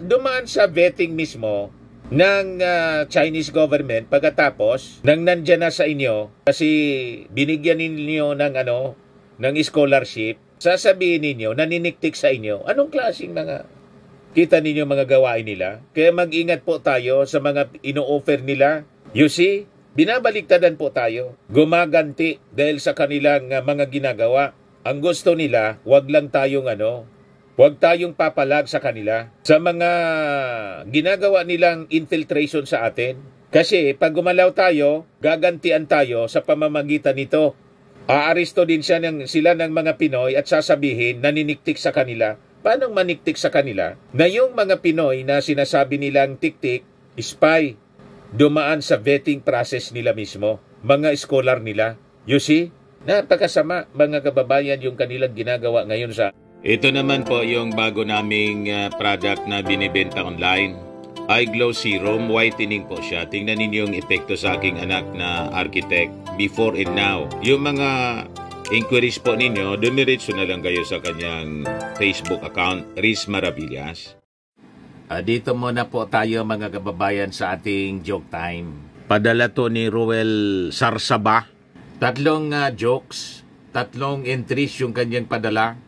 dumaan sa vetting mismo ng Chinese government pagkatapos nang nandyan na sa inyo kasi binigyan ninyo ng scholarship, sasabihin ninyo, naniniktik sa inyo, anong klaseng mga kita ninyo mga gawain nila? Kaya mag-ingat po tayo sa mga ino-offer nila. You see, binabaliktadan po tayo. Gumaganti dahil sa kanilang mga ginagawa. Ang gusto nila, wag tayong papalag sa kanila sa mga ginagawa nilang infiltration sa atin. Kasi pag gumalaw tayo, gagantian tayo sa pamamagitan nito. Aaresto din sila ng mga Pinoy at sasabihin naniniktik sa kanila. Paano maniktik sa kanila? Na yung mga Pinoy na sinasabi nilang tiktik, spy, dumaan sa vetting process nila mismo. Mga scholar nila. You see? Napakasama mga kababayan yung kanilang ginagawa ngayon sa... Ito naman po yung bago naming product na binibenta online. iGlow Serum, whitening po siya. Tingnan ninyo yung epekto sa aking anak na architect before and now. Yung mga inquiries po ninyo, dumiretso na lang kayo sa kanyang Facebook account, Riz Maravillas. Dito muna po tayo mga kababayan sa ating joke time. Padala to ni Ruel Sarsaba. 3 jokes, 3 entries yung kanyang padala.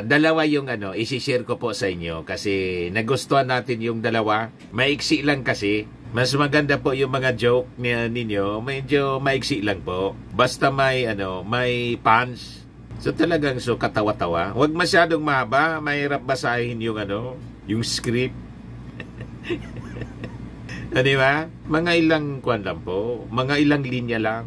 Dalawa yung isi-share ko po sa inyo kasi nagustuhan natin yung dalawa. Maiksi lang kasi. Mas maganda po yung mga joke ninyo, medyo maiksi lang po. Basta may punch. So talagang katawa-tawa. Huwag masyadong mahaba, mahirap basahin yung yung script. Di ba? Mga ilang kwan lang po, mga ilang linya lang.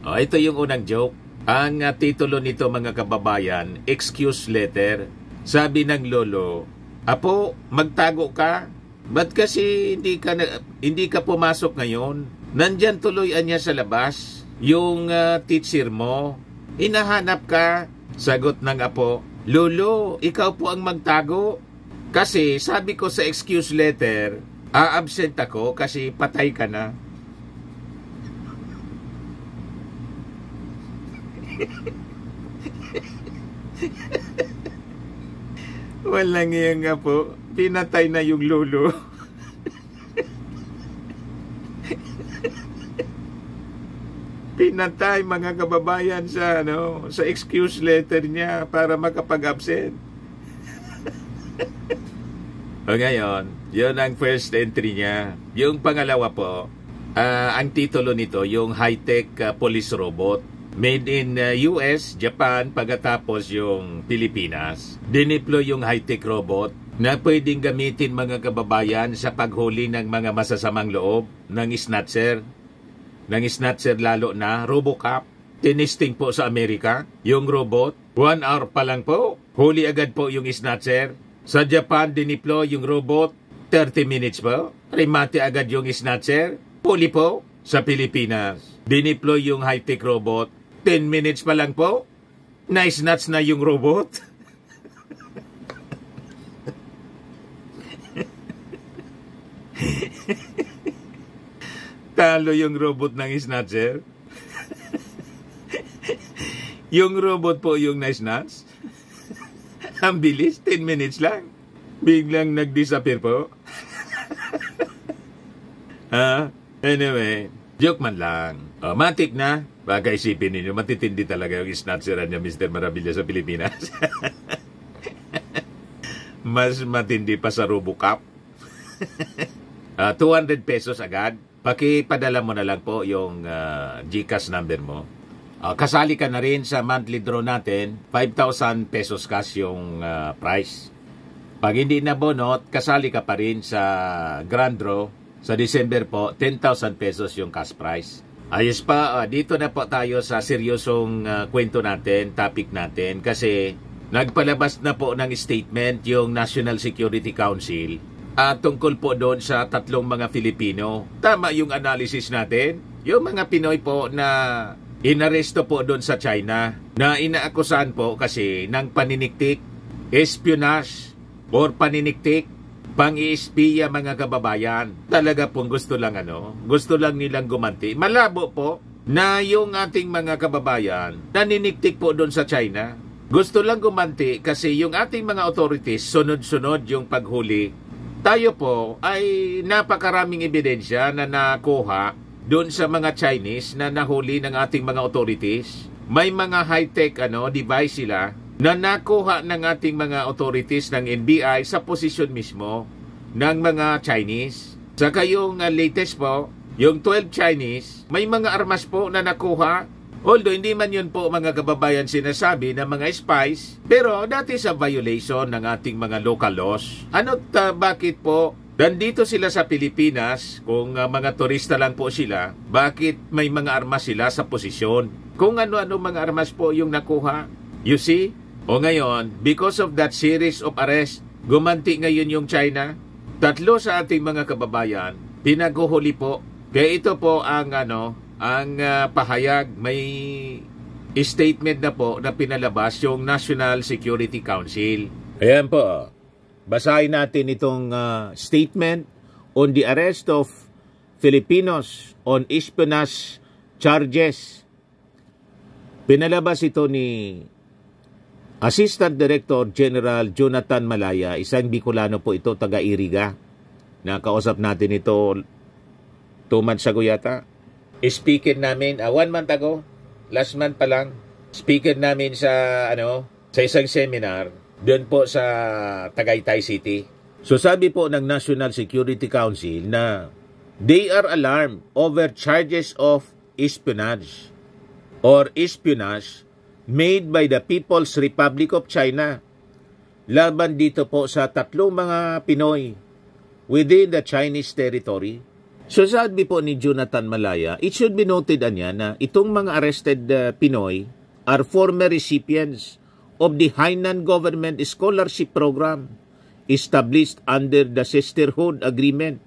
Ito yung unang joke. Ang titulo nito mga kababayan, excuse letter. Sabi ng lolo, Apo, magtago ka? Ba't kasi hindi ka pumasok ngayon? Nandyan tuloy niya sa labas. Yung teacher mo, hinahanap ka. Sagot ng apo, Lolo, ikaw po ang magtago. Kasi sabi ko sa excuse letter, absent ako kasi patay ka na. Walang iya nga po. Pinatay na yung lolo. Pinatay mga kababayan sa excuse letter niya para makapag-absent. O ngayon, yun ang first entry niya. Yung pangalawa po, ang titulo nito, yung high-tech police robot. Made in US, Japan, pagkatapos yung Pilipinas. Dineploy yung high-tech robot na pwedeng gamitin mga kababayan sa paghuli ng mga masasamang loob ng snatcher. Ng snatcher lalo na RoboCop. Tinesting po sa Amerika yung robot. 1 hour pa lang po. Huli agad po yung snatcher. Sa Japan, dineploy yung robot. 30 minutes po. Remate agad yung snatcher. Huli po. Sa Pilipinas, dineploy yung high-tech robot. 10 minutes pa lang po. Na-snatch na yung robot. Talo yung robot ng snatcher. Yung robot po yung na-snatch. Ang bilis, 10 minutes lang. Biglang nag-disappear po. Anyway, joke man lang. Matik na. Baka isipin ninyo, matitindi talaga yung snatcheran niya Mr. Maravilla sa Pilipinas. Mas matindi pa sa RoboCop. 200 pesos agad. Pakipadala mo na lang po yung GCash number mo. Kasali ka na rin sa monthly draw natin. 5,000 pesos cash yung price. Pag hindi nabonot, kasali ka pa rin sa grand draw. Sa December po, 10,000 pesos yung cash price. Ayos pa, dito na po tayo sa seryosong kwento natin, topic natin. Kasi nagpalabas na po ng statement yung National Security Council tungkol po doon sa 3 mga Filipino. Tama yung analysis natin. Yung mga Pinoy po na inaresto po doon sa China na inaakusahan po kasi ng paniniktik, espionage, or paniniktik, pang-iispiya mga kababayan. Talaga pong gusto lang nilang gumanti. Malabo po na yung ating mga kababayan naniniktik po doon sa China. Gusto lang gumanti kasi yung ating mga authorities sunod-sunod yung paghuli. tayo po ay napakaraming ebidensya na nakuha doon sa mga Chinese na nahuli ng ating mga authorities. May mga high-tech device sila na nakuha ng ating mga authorities ng NBI sa posisyon mismo ng mga Chinese. Saka yung latest po, yung 12 Chinese, may mga armas po na nakuha. Although hindi man yun po mga kababayan sinasabi ng mga spies, pero that is a violation ng ating mga local laws. Bakit po nandito sila sa Pilipinas, kung mga turista lang po sila, bakit may mga armas sila sa posisyon? Kung ano-ano mga armas po yung nakuha. You see? O ngayon, because of that series of arrest, gumanti ngayon yung China. 3 sa ating mga kababayan, pinaguhuli po. Kaya ito po ang pahayag, may statement na po na pinalabas yung National Security Council. Ayan po. Basahin natin itong statement on the arrest of Filipinos on espionage charges. Pinalabas ito ni Assistant Director General Jonathan Malaya, isang Bicolano po ito, taga-Iriga. Nakausap natin ito 2 months ago yata. Speaker namin, 1 month ago, last month pa lang, speaker namin sa isang seminar doon po sa Tagaytay City. So sabi po ng National Security Council na they are alarmed over charges of espionage or espionage made by the People's Republic of China laban dito po sa 3 mga Pinoy within the Chinese territory. So sabi po ni Jonathan Malaya, it should be noted na itong mga arrested Pinoy are former recipients of the Hainan Government Scholarship Program established under the Sisterhood Agreement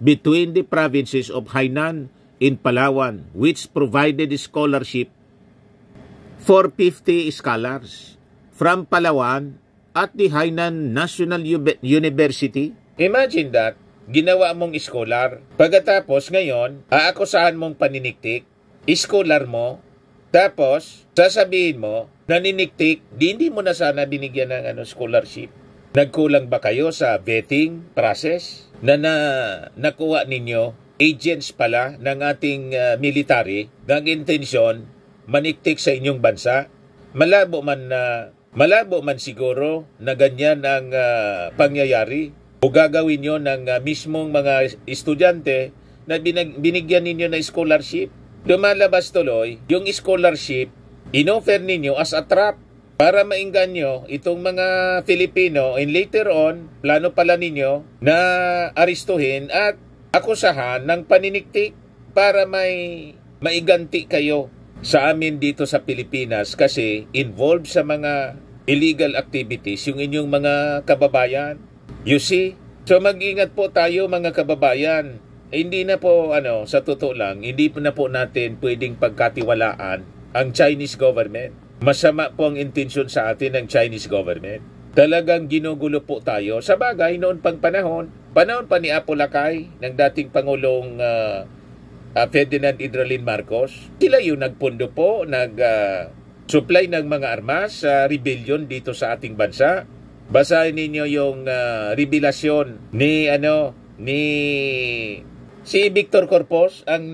between the provinces of Hainan and Palawan, which provided scholarship for 50 scholars from Palawan at the Hainan National University. Imagine that, ginawa mong scholar. Pagkatapos ngayon, aakusahan mong paniniktik, scholar mo, tapos sasabihin mo, naniniktik, hindi mo na sana binigyan ng scholarship. Nagkulang ba kayo sa vetting process na nakuha ninyo? Agents pala ng ating military ng intensyon maniktik sa inyong bansa. Malabo man siguro na ganyan ang pangyayari o gagawin nyo ng mismong mga estudyante na binigyan ninyo ng scholarship. Lumalabas tuloy yung scholarship inoffer ninyo as a trap para maingganyo itong mga Filipino, and later on plano pala ninyo na aristuhin at akusahan ng paniniktik para maiganti kayo sa amin dito sa Pilipinas kasi involved sa mga illegal activities yung inyong mga kababayan. You see? So mag-ingat po tayo mga kababayan. Hindi na po sa totoo lang, hindi na po natin pwedeng pagkatiwalaan ang Chinese government. Masama po ang intensyon sa atin ng Chinese government. Talagang ginugulo po tayo. Sa bagay, noon pang panahon pa ni Apo Lakay, ng dating Pangulong Ferdinand Idralin Marcos, sila yung nagpundo po, supply ng mga armas sa rebellion dito sa ating bansa. Basahin ninyo yung revelasyon ni si Victor Corpus ang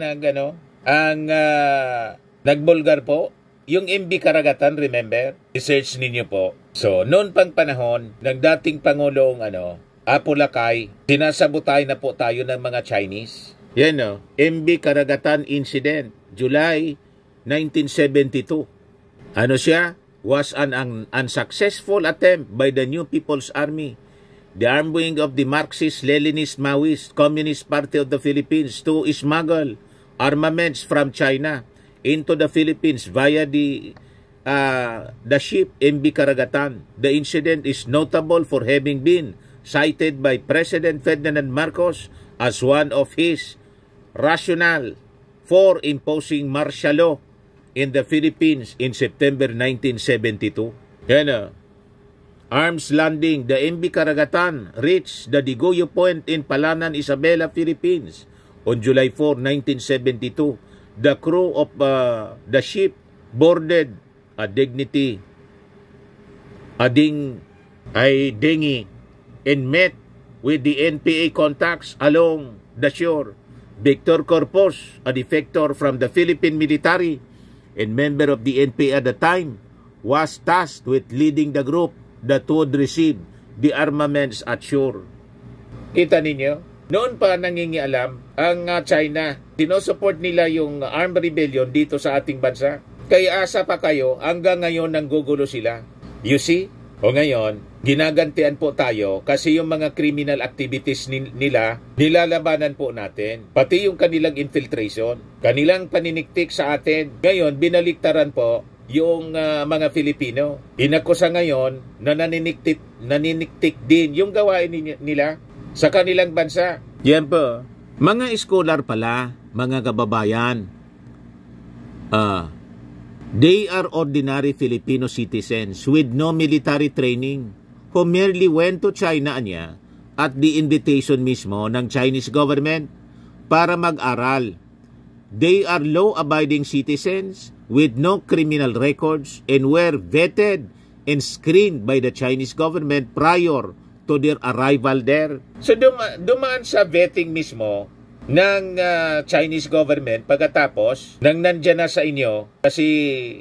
nagbulgar po. Yung MB Karagatan, remember? I-search ninyo po. So, noon pang panahon ng dating Pangulong Apo Lakay, sinasabotay na po tayo ng mga Chinese. Yan MB Karagatan Incident, July 1972. Siya? Was an unsuccessful attempt by the New People's Army, the armed wing of the Marxist-Leninist Maoist Communist Party of the Philippines, to smuggle armaments from China into the Philippines via the ship MB Karagatan. The incident is notable for having been cited by President Ferdinand Marcos as one of his rationale for imposing martial law in the Philippines in September 1972. Arms landing. The MB Karagatan reached the Digoyo Point in Palanan, Isabela, Philippines on July 4, 1972. The crew of the ship boarded a Dengi and met with the NPA contacts along the shore. Victor Corpus, a defector from the Philippine military and member of the NPA at the time, was tasked with leading the group that would receive the armaments at shore. Kita ninyo? Noon pa nangingialam ang China. Sinusupport nila yung armed rebellion dito sa ating bansa. Kaya asa pa kayo, hanggang ngayon nanggugulo sila. You see? O ngayon, ginagantian po tayo kasi yung mga criminal activities nila, nilalabanan po natin. Pati yung kanilang infiltration, kanilang paniniktik sa atin. Ngayon, binaliktaran po yung mga Filipino. Inakusa ngayon na naniniktik din yung gawain nila sa kanilang bansa. Yan po. Mga scholar pala, mga kababayan, they are ordinary Filipino citizens with no military training who merely went to China niya at the invitation mismo ng Chinese government para mag-aral. They are law-abiding citizens with no criminal records and were vetted and screened by the Chinese government prior to their arrival there. So dumaan sa vetting mismo ng Chinese government pagkatapos nang nandyan na sa inyo kasi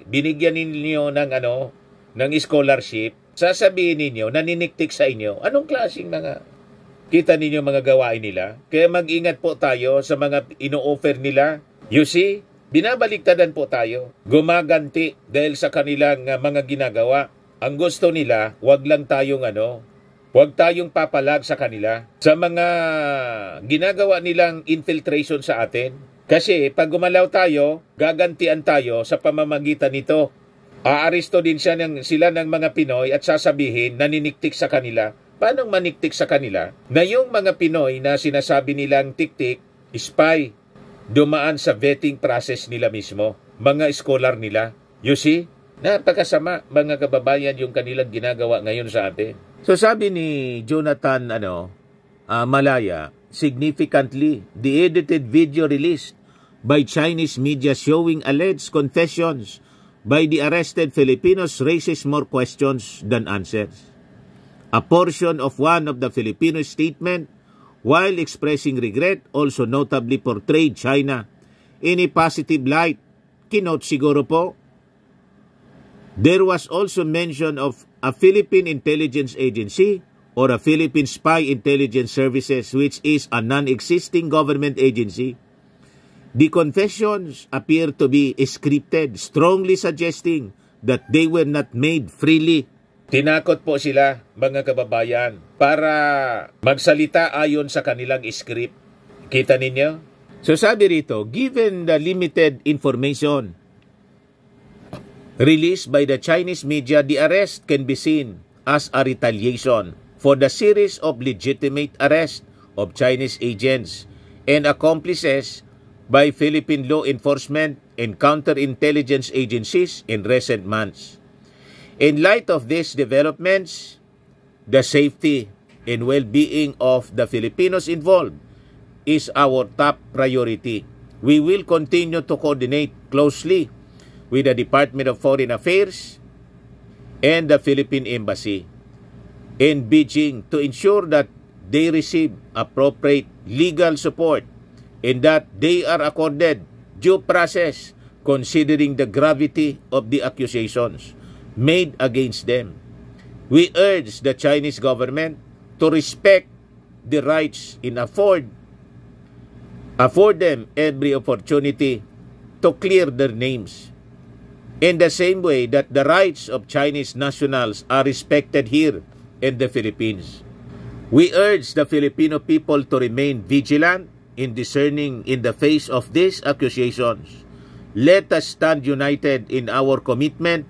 binigyan ninyo ng scholarship, sasabihin ninyo, naniniktik sa inyo. Anong klaseng mga kita ninyo mga gawain nila? Kaya mag-ingat po tayo sa mga ino-offer nila. You see, binabaliktadan po tayo. Gumaganti dahil sa kanilang mga ginagawa. Ang gusto nila, wag tayong papalag sa kanila sa mga ginagawa nilang infiltration sa atin. Kasi pag gumalaw tayo, gagantian tayo sa pamamagitan nito. Aaresto din sila ng mga Pinoy at sasabihin naniniktik sa kanila. Paano maniktik sa kanila? Na yung mga Pinoy na sinasabi nilang tiktik, spy, dumaan sa vetting process nila mismo. Mga scholar nila. You see? Napakasama mga kababayan yung kanilang ginagawa ngayon sa atin. So sabi ni Jonathan Malaya, significantly, the edited video released by Chinese media showing alleged confessions by the arrested Filipinos raises more questions than answers. A portion of one of the Filipino statement, while expressing regret, also notably portrayed China in a positive light. Kinote siguro po, there was also mention of a Philippine intelligence agency or a Philippine spy intelligence services, which is a non-existing government agency. The confessions appear to be scripted, strongly suggesting that they were not made freely. Tinakot po sila, mga kababayan, para magsalita ayon sa kanilang script. Kita ninyo? So sabi rito, given the limited information released by the Chinese media, the arrest can be seen as a retaliation for the series of legitimate arrests of Chinese agents and accomplices by Philippine law enforcement and counterintelligence agencies in recent months. In light of these developments, the safety and well-being of the Filipinos involved is our top priority. We will continue to coordinate closely with the Department of Foreign Affairs and the Philippine Embassy in Beijing to ensure that they receive appropriate legal support and that they are accorded due process considering the gravity of the accusations made against them. We urge the Chinese government to respect the rights and afford them every opportunity to clear their names. In the same way that the rights of Chinese nationals are respected here in the Philippines. We urge the Filipino people to remain vigilant in discerning in the face of these accusations. Let us stand united in our commitment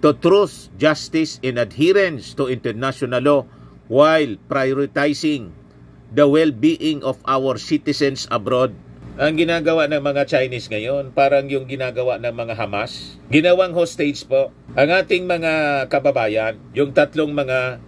to truth, justice, and adherence to international law while prioritizing the well-being of our citizens abroad. Ang ginagawa ng mga Chinese ngayon, parang yung ginagawa ng mga Hamas. Ginawang hostage po. Ang ating mga kababayan, yung tatlong mga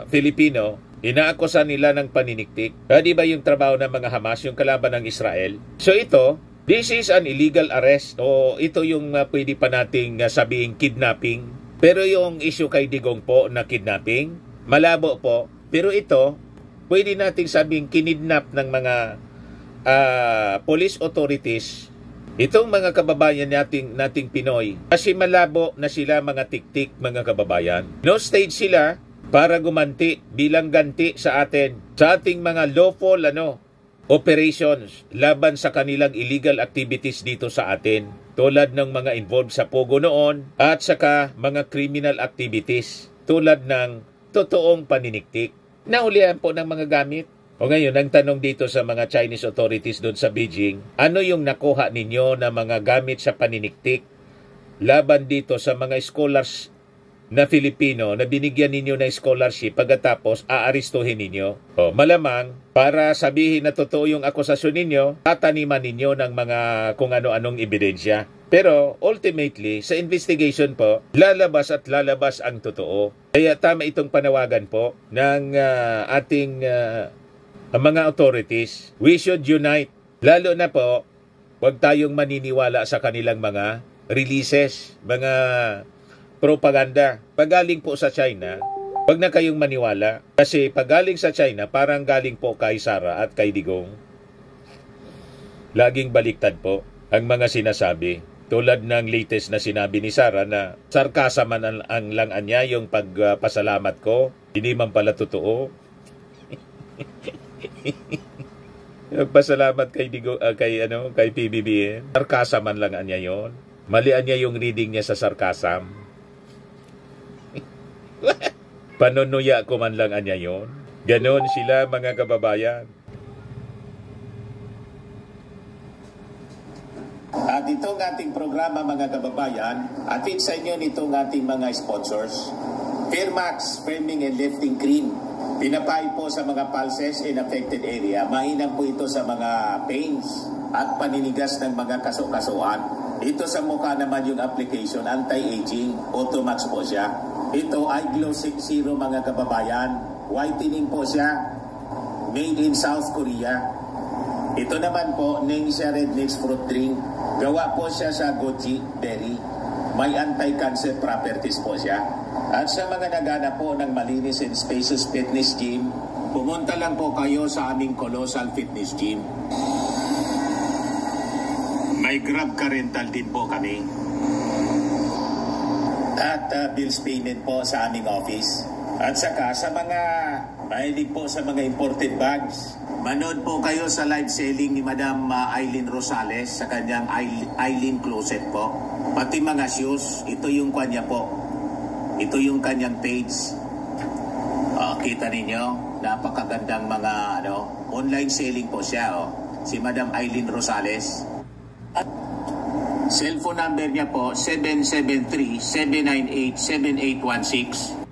Filipino, inaakusan nila ng paniniktik. Di ba yung trabaho ng mga Hamas, yung kalaban ng Israel? So ito, this is an illegal arrest o ito yung pwede pa nating sabihin kidnapping. Pero yung issue kay Digong po na kidnapping, malabo po. Pero ito, pwede nating sabing kinidnap ng mga police authorities itong mga kababayan nating Pinoy. Kasi malabo na sila mga tiktik, mga kababayan. No stage sila para gumanti bilang ganti sa ating mga lawful operations laban sa kanilang illegal activities dito sa atin, tulad ng mga involved sa Pogo noon at saka mga criminal activities tulad ng totoong paniniktik. Naulihan po ng mga gamit. O ngayon, ang tanong dito sa mga Chinese authorities doon sa Beijing, ano yung nakuha ninyo na mga gamit sa paniniktik laban dito sa mga scholars na Filipino na binigyan ninyo ng scholarship pagkatapos aaristuhin ninyo? O, malamang, para sabihin na totoo yung akusasyon ninyo, tataniman ninyo ng mga kung ano-anong ebidensya. Pero ultimately, sa investigation po, lalabas at lalabas ang totoo. Kaya tama itong panawagan po ng ating mga authorities. We should unite. Lalo na po, huwag tayong maniniwala sa kanilang mga releases, mga propaganda. Pagaling po sa China, huwag na kayong maniwala. Kasi pagaling sa China, parang galing po kay Sara at kay Digong. Laging baliktad po ang mga sinasabi. Tulad ng latest na sinabi ni Sara na sarkasaman ang langan niya yung pagpasalamat ko. Hindi man pala totoo. Nagpasalamat kay kay PBBM. Sarkasaman lang niya 'yon. Malian niya yung reading niya sa sarkasam. Panonuya ko man lang niya 'yon. Ganon sila, mga kababayan. At itong ating programa, mga kababayan, atid sa inyo nitong ating mga sponsors. Fairmax Firming and Lifting Cream. Pinapay po sa mga pulses in affected area. Mainam po ito sa mga pains at paninigas ng mga kaso-kasuan. Ito sa mukha naman yung application, anti-aging, Automax po siya. Ito ay Glow 60, mga kababayan. Whitening po siya. Made in South Korea. Ito naman po, Ningxia Red Mix Fruit Drink. Gawa po siya sa goji berry. May anti-cancer properties po siya. At sa mga nagana po ng malinis and spacious fitness gym, pumunta lang po kayo sa aming Colossal Fitness Gym. May Grab car rental din po kami. At bills payment po sa aming office. At saka sa mga mahilig po sa mga imported bags, manood po kayo sa live selling ni Madam Aileen Rosales sa kanyang Aileen Closet po. Pati mga shoes, ito yung kanya po. Ito yung kanyang page. Kita ninyo, napakagandang mga online selling po siya. Si Madam Aileen Rosales. At cellphone number niya po, 773-798-7816.